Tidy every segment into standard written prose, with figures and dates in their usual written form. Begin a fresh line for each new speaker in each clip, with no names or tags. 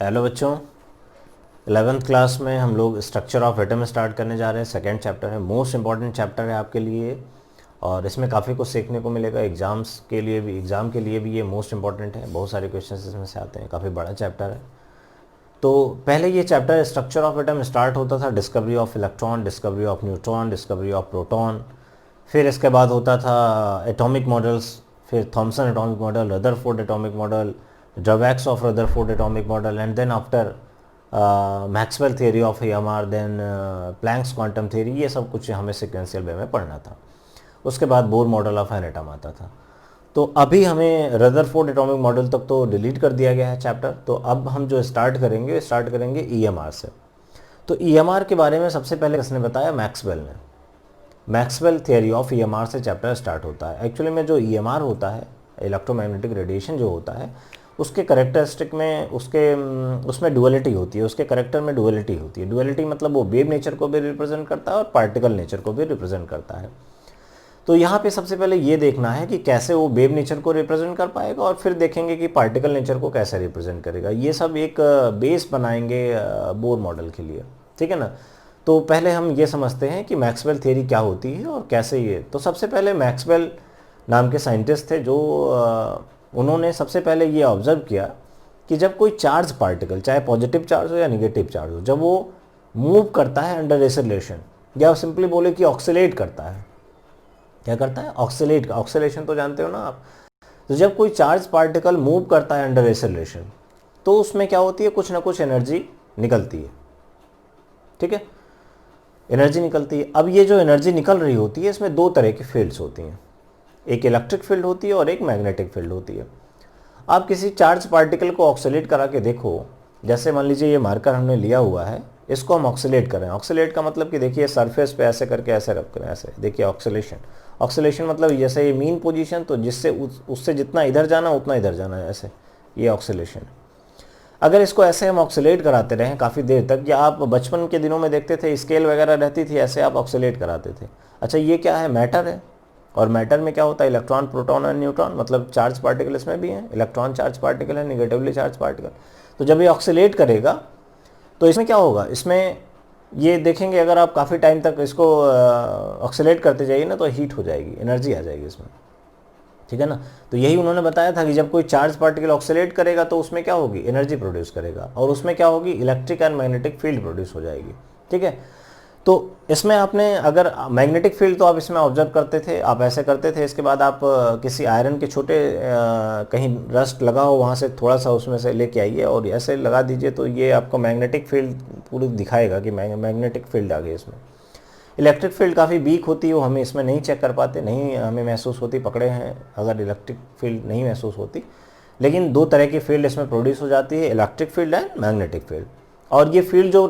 Hello बच्चों, 11th class में हम लोग स्ट्रक्चर ऑफ एटम स्टार्ट करने जा रहे हैं। सेकंड चैप्टर है, मोस्ट इंपॉर्टेंट चैप्टर है आपके लिए और इसमें काफ़ी कुछ सीखने को मिलेगा। एग्ज़ाम के लिए भी ये मोस्ट इंपॉर्टेंट है। बहुत सारे क्वेश्चंस इसमें से आते हैं, काफ़ी बड़ा चैप्टर है। तो पहले ये chapter structure of atom start होता था, discovery of electron, discovery of neutron, discovery of proton. फिर इसके बाद होता था एटॉमिक मॉडल्स, फिर Thomson atomic model, Rutherford atomic model, drawbacks of Rutherford atomic model, and then after Maxwell theory of EMR, then Planck's quantum theory. ये सब कुछ हमें सिक्वेंशियल वे में पढ़ना था। उसके बाद Bohr model of an atom आता था। तो अभी हमें रदरफोर्ड एटॉमिक मॉडल तक तो डिलीट कर दिया गया है चैप्टर। तो अब हम जो स्टार्ट करेंगे EMR से। तो EMR के बारे में सबसे पहले किसने बताया? मैक्सवेल ने। मैक्सवेल थियरी ऑफ EMR से चैप्टर स्टार्ट होता है। एक्चुअली में जो EMR होता है, इलेक्ट्रोमैग्नेटिक रेडिएशन जो होता है, उसके करेक्टरिस्टिक में उसमें डुअलिटी होती है, उसके करेक्टर में डुअलिटी होती है। डुअलिटी मतलब वो वेव नेचर को भी रिप्रेजेंट करता है और पार्टिकल नेचर को भी रिप्रेजेंट करता है। तो यहाँ पे सबसे पहले ये देखना है कि कैसे वो वेव नेचर को रिप्रेजेंट कर पाएगा और फिर देखेंगे कि पार्टिकल नेचर को कैसे रिप्रेजेंट करेगा। ये सब एक बेस बनाएंगे बोर मॉडल के लिए, ठीक है ना। तो पहले हम ये समझते हैं कि मैक्सवेल थियरी क्या होती है और कैसे ये। तो सबसे पहले मैक्सवेल नाम के साइंटिस्ट थे जो उन्होंने सबसे पहले ये ऑब्जर्व किया कि जब कोई चार्ज पार्टिकल, चाहे पॉजिटिव चार्ज हो या निगेटिव चार्ज हो, जब वो मूव करता है अंडर एक्सेलरेशन, या सिंपली बोले कि ऑक्सीलेट करता है। क्या करता है? ऑक्सीलेट। ऑक्सीलेशन तो जानते हो ना आप। तो जब कोई चार्ज पार्टिकल मूव करता है अंडर एक्सेलरेशन, तो उसमें क्या होती है? कुछ ना कुछ एनर्जी निकलती है, ठीक है। एनर्जी निकलती है। अब ये जो एनर्जी निकल रही होती है, इसमें दो तरह की फील्ड्स होती हैं। एक इलेक्ट्रिक फील्ड होती है और एक मैग्नेटिक फील्ड होती है। आप किसी चार्ज पार्टिकल को ऑक्सीलेट करा के देखो। जैसे मान लीजिए ये मार्कर हमने लिया हुआ है, इसको हम ऑक्सीलेट करें। ऑक्सीलेट का मतलब कि देखिए सरफेस पे ऐसे करके ऐसे रख करें, ऐसे देखिए ऑक्सीलेशन। ऑक्सीलेशन मतलब जैसे ये मीन पोजीशन, तो जिससे उससे जितना इधर जाना उतना इधर जाना है, ऐसे। ये ऑक्सीलेशन। अगर इसको ऐसे हम ऑक्सीलेट कराते रहें काफ़ी देर तक, या आप बचपन के दिनों में देखते थे स्केल वगैरह रहती थी, ऐसे आप ऑक्सीलेट कराते थे। अच्छा, ये क्या है? मैटर है। और मैटर में क्या होता है? इलेक्ट्रॉन, प्रोटॉन और न्यूट्रॉन, मतलब चार्ज पार्टिकल इसमें भी हैं। इलेक्ट्रॉन चार्ज पार्टिकल है, निगेटिवली चार्ज पार्टिकल। तो जब ये ऑक्सीलेट करेगा तो इसमें क्या होगा? इसमें ये देखेंगे, अगर आप काफ़ी टाइम तक इसको ऑक्सीलेट करते जाइए ना, तो हीट हो जाएगी, एनर्जी आ जाएगी इसमें, ठीक है ना। तो यही उन्होंने बताया था कि जब कोई चार्ज पार्टिकल ऑक्सीलेट करेगा तो उसमें क्या होगी? एनर्जी प्रोड्यूस करेगा, और उसमें क्या होगी? Electric and magnetic field produce हो जाएगी, ठीक है। तो इसमें आपने अगर मैग्नेटिक फील्ड तो आप इसमें ऑब्जर्व करते थे, आप ऐसे करते थे। इसके बाद आप किसी आयरन के छोटे कहीं रस्ट लगा हो, वहाँ से थोड़ा सा उसमें से लेके आइए और ऐसे लगा दीजिए, तो ये आपको मैग्नेटिक फील्ड पूरी दिखाएगा कि मैग्नेटिक फील्ड आ गई इसमें। इलेक्ट्रिक फील्ड काफ़ी वीक होती है, वो हमें इसमें नहीं चेक कर पाते, नहीं हमें महसूस होती, पकड़े हैं अगर इलेक्ट्रिक फील्ड नहीं महसूस होती। लेकिन दो तरह की फील्ड इसमें प्रोड्यूस हो जाती है, electric field and magnetic field. और ये फील्ड जो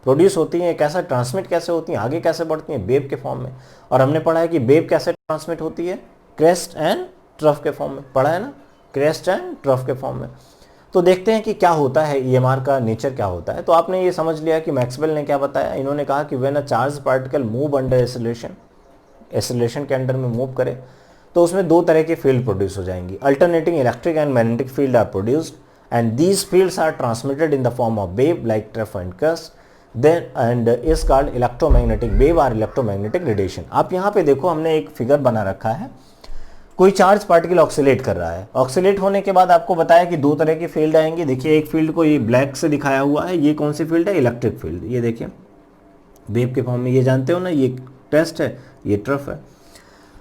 प्रोड्यूस होती हैं, कैसा ट्रांसमिट कैसे होती हैं, आगे कैसे बढ़ती हैं? वेव के फॉर्म में। और हमने पढ़ा है कि वेव कैसे ट्रांसमिट होती है? क्रेस्ट एंड ट्रफ के फॉर्म में, पढ़ा है ना, क्रेस्ट एंड ट्रफ के फॉर्म में। तो देखते हैं कि क्या होता है, EMR का नेचर क्या होता है। तो आपने ये समझ लिया कि मैक्सवेल ने क्या बताया। इन्होंने कहा कि when a charge particle move under acceleration, acceleration के अंडर में मूव करे, तो उसमें दो तरह की फील्ड प्रोड्यूस हो जाएंगी। Alternating electric and magnetic field are produced and these fields are transmitted in the form of wave like trough and crest, then and is called electromagnetic wave और इलेक्ट्रोमैग्नेटिक रेडिएशन। आप यहाँ पे देखो, हमने एक figure बना रखा है। कोई चार्ज पार्टिकल ऑक्सीलेट कर रहा है। ऑक्सीलेट होने के बाद आपको बताया कि दो तरह की फील्ड आएंगी। देखिए, एक फील्ड को ये ब्लैक से दिखाया हुआ है, ये कौन सी फील्ड है? Electric field. ये देखिए वेव के फॉर्म में, ये जानते हो ना, ये टेस्ट है, ये ट्रफ है।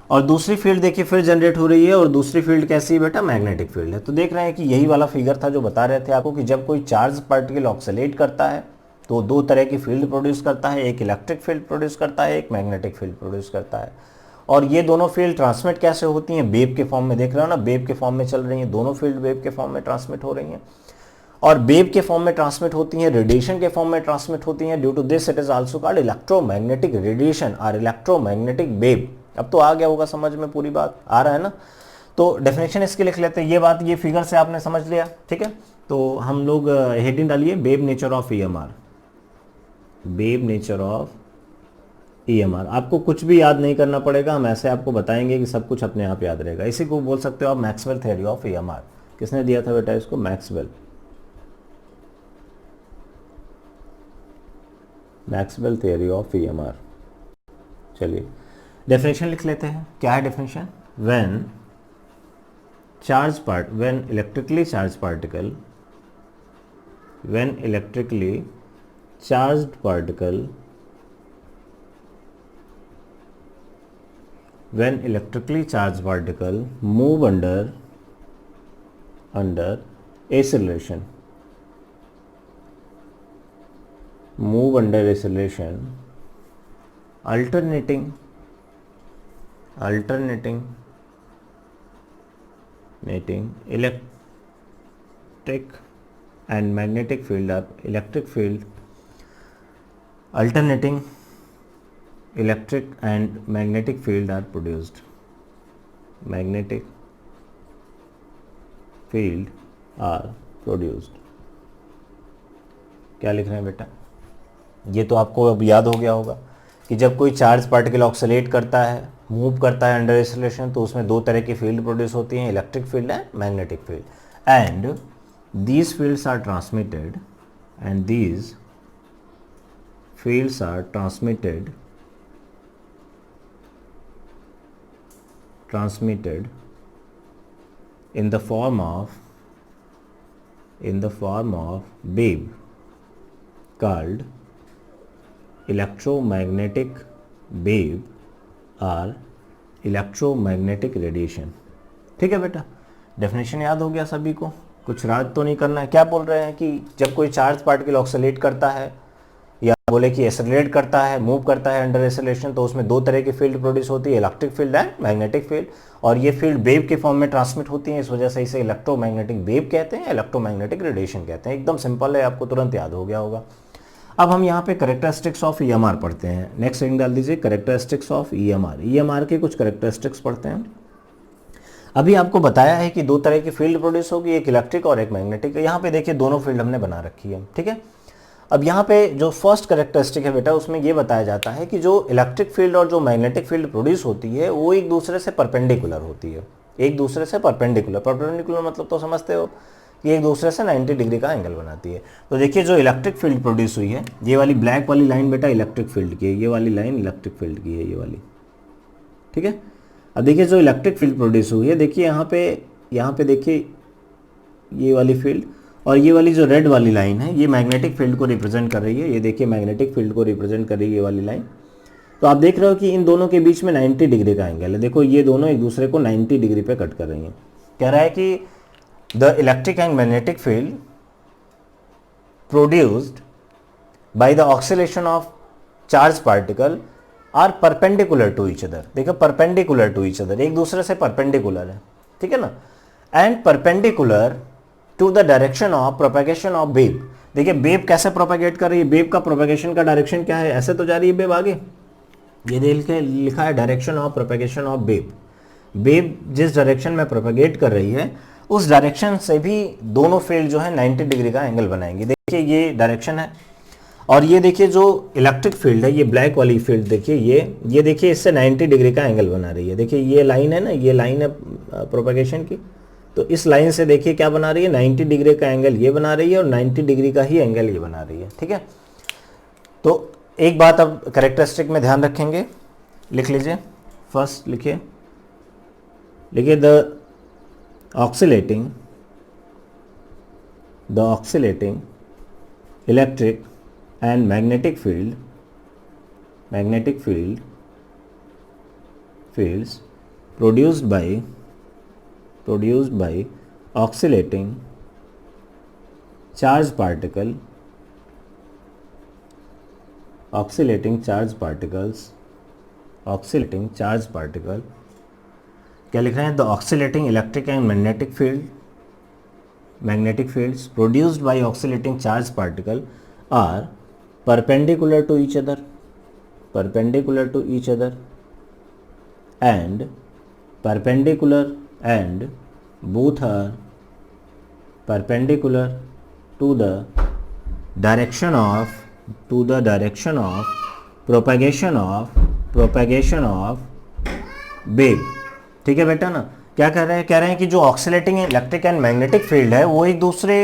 और दूसरी फील्ड देखिए फिर जनरेट हो रही है, और दूसरी फील्ड कैसी है बेटा? मैग्नेटिक फील्ड है। तो देख रहे हैं कि यही वाला फिगर था जो बता रहे थे आपको कि जब कोई चार्ज पार्टिकल ऑक्सीलेट करता है तो दो तरह की फील्ड प्रोड्यूस करता है, एक इलेक्ट्रिक फील्ड प्रोड्यूस करता है, एक मैग्नेटिक फील्ड प्रोड्यूस करता है। और ये दोनों फील्ड ट्रांसमिट कैसे होती हैं? वेव के फॉर्म में। देख रहे हो ना, वेव के फॉर्म में चल रही हैं, दोनों फील्ड वेव के फॉर्म में ट्रांसमिट हो रही हैं। और वेव के फॉर्म में ट्रांसमिट होती हैं, रेडिएशन के फॉर्म में ट्रांसमिट होती हैं। Due to this it is also called electromagnetic radiation और इलेक्ट्रोमैग्नेटिक वेव। अब तो आ गया होगा समझ में, पूरी बात आ रहा है ना। तो डेफिनेशन इसकी लिख लेते हैं। ये बात ये फिगर से आपने समझ लिया, ठीक है। तो हम लोग हेडिंग डालिए, wave nature of EMR। Wave nature of EMR। आपको कुछ भी याद नहीं करना पड़ेगा, हम ऐसे आपको बताएंगे कि सब कुछ अपने आप याद रहेगा। इसी को बोल सकते हो आप मैक्सवेल थ्योरी ऑफ EMR। किसने दिया था बेटा इसको? Maxwell. Maxwell theory of EMR. चलिए डेफिनेशन लिख लेते हैं। क्या है definition? When electrically charge particle, when electrically charged particle move under acceleration, alternating electric and magnetic field are alternating electric and magnetic field are produced. Magnetic field are produced. क्या लिख रहे हैं बेटा? ये तो आपको अब याद हो गया होगा कि जब कोई चार्ज पार्टिकल ऑक्सीलेट करता है, मूव करता है अंडर एक्सेलरेशन, तो उसमें दो तरह की फील्ड प्रोड्यूस होती हैं, electric field and magnetic field. And these fields are transmitted in the form of wave called electromagnetic wave or electromagnetic radiation। ठीक है बेटा, डेफिनेशन याद हो गया सभी को? कुछ राज तो नहीं करना है। क्या बोल रहे हैं कि जब कोई चार्ज पार्टिकल ऑक्सीलेट करता है या बोले कि एक्सेलरेट करता है, मूव करता है अंडर एक्सेलरेशन, तो उसमें दो तरह की फील्ड प्रोड्यूस होती है, electric field and magnetic field. और ये फील्ड वेव के फॉर्म में ट्रांसमिट होती है, इस वजह से इसे इलेक्ट्रोमैग्नेटिक वेव कहते हैं, इलेक्ट्रोमैग्नेटिक रेडिएशन कहते हैं। एकदम सिंपल है, आपको तुरंत याद हो गया होगा। अब हम यहाँ पे कैरेक्टरिस्टिक्स ऑफ ईएमआर पढ़ते हैं। नेक्स्ट हेडिंग डाल दीजिए, कैरेक्टरिस्टिक्स ऑफ ईएमआर। ईएमआर के कुछ कैरेक्टरिस्टिक्स पढ़ते हैं। अभी आपको बताया है कि दो तरह की फील्ड प्रोड्यूस होगी, एक इलेक्ट्रिक और एक मैग्नेटिक। यहाँ पे देखिए दोनों फील्ड हमने बना रखी है, ठीक है। अब यहाँ पे जो फर्स्ट कैरेक्टरिस्टिक है बेटा, उसमें ये बताया जाता है कि जो इलेक्ट्रिक फील्ड और जो मैग्नेटिक फील्ड प्रोड्यूस होती है वो एक दूसरे से परपेंडिकुलर होती है। एक दूसरे से परपेंडिकुलर मतलब तो समझते हो कि एक दूसरे से 90 डिग्री का एंगल बनाती है। तो देखिए जो इलेक्ट्रिक फील्ड प्रोड्यूस हुई है, ये वाली ब्लैक वाली लाइन बेटा इलेक्ट्रिक फील्ड की है, ये वाली लाइन इलेक्ट्रिक फील्ड की है, ये वाली, ठीक है। अब देखिए जो इलेक्ट्रिक फील्ड प्रोड्यूस हुई है, देखिए यहाँ पे देखिए ये वाली फील्ड, और ये वाली जो रेड वाली लाइन है ये मैग्नेटिक फील्ड को रिप्रेजेंट कर रही है। ये देखिए मैग्नेटिक फील्ड को रिप्रेजेंट कर रही है ये वाली लाइन। तो आप देख रहे हो कि इन दोनों के बीच में 90 डिग्री का एंगल है। देखो ये दोनों एक दूसरे को 90 डिग्री पे कट कर रही हैं। कह रहा है कि the electric and magnetic field produced by the oscillation of charge particle are perpendicular to each other. देखो परपेंडिकुलर टू ईच अदर, एक दूसरे से परपेंडिकुलर है, ठीक है ना। And perpendicular to the direction of propagation of wave. देखिए wave कैसे प्रोपेगेट कर रही है, वेव का प्रोपेगेशन का डायरेक्शन क्या है, ऐसे तो जा रही है वेव आगे। ये देख के लिखा है direction of propagation of wave. Wave जिस डायरेक्शन में प्रोपेगेट कर रही है उस डायरेक्शन से भी दोनों फील्ड जो है 90 डिग्री का एंगल बनाएंगे। देखिए ये डायरेक्शन है, और ये देखिए जो इलेक्ट्रिक फील्ड है, ये ब्लैक वाली फील्ड देखिए, ये देखिए इससे 90 डिग्री का एंगल बना रही है। देखिए ये लाइन है ना, ये लाइन है प्रोपेगेशन की, तो इस लाइन से देखिए क्या बना रही है, 90 डिग्री का एंगल ये बना रही है और 90 डिग्री का ही एंगल ये बना रही है, ठीक है। तो एक बात अब कैरेक्टरिस्टिक में ध्यान रखेंगे, लिख लीजिए। फर्स्ट लिखिए the oscillating electric and magnetic fields produced by oscillating charge particles क्या लिख रहे हैं, the oscillating electric and magnetic fields produced by oscillating charge particle are perpendicular to each other and both are perpendicular to the direction of propagation of wave। ठीक है बेटा ना, क्या कह रहे हैं कि जो oscillating electric and magnetic field है वो एक दूसरे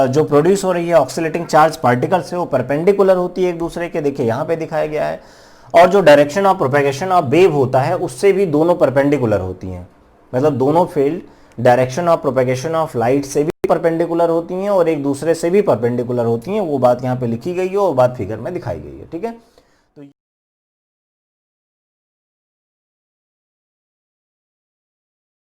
जो प्रोड्यूस हो रही है ऑक्सीलेटिंग चार्ज पार्टिकल्स से वो परपेंडिकुलर होती है एक दूसरे के, देखिए यहाँ पे दिखाया गया है। और जो direction of propagation of wave होता है उससे भी दोनों परपेंडिकुलर होती हैं, मतलब दोनों field direction of propagation of light से भी परपेंडिकुलर होती हैं और एक दूसरे से भी परपेंडिकुलर होती हैं। वो बात यहाँ पे लिखी गई है और बात फिगर में दिखाई गई है, ठीक है।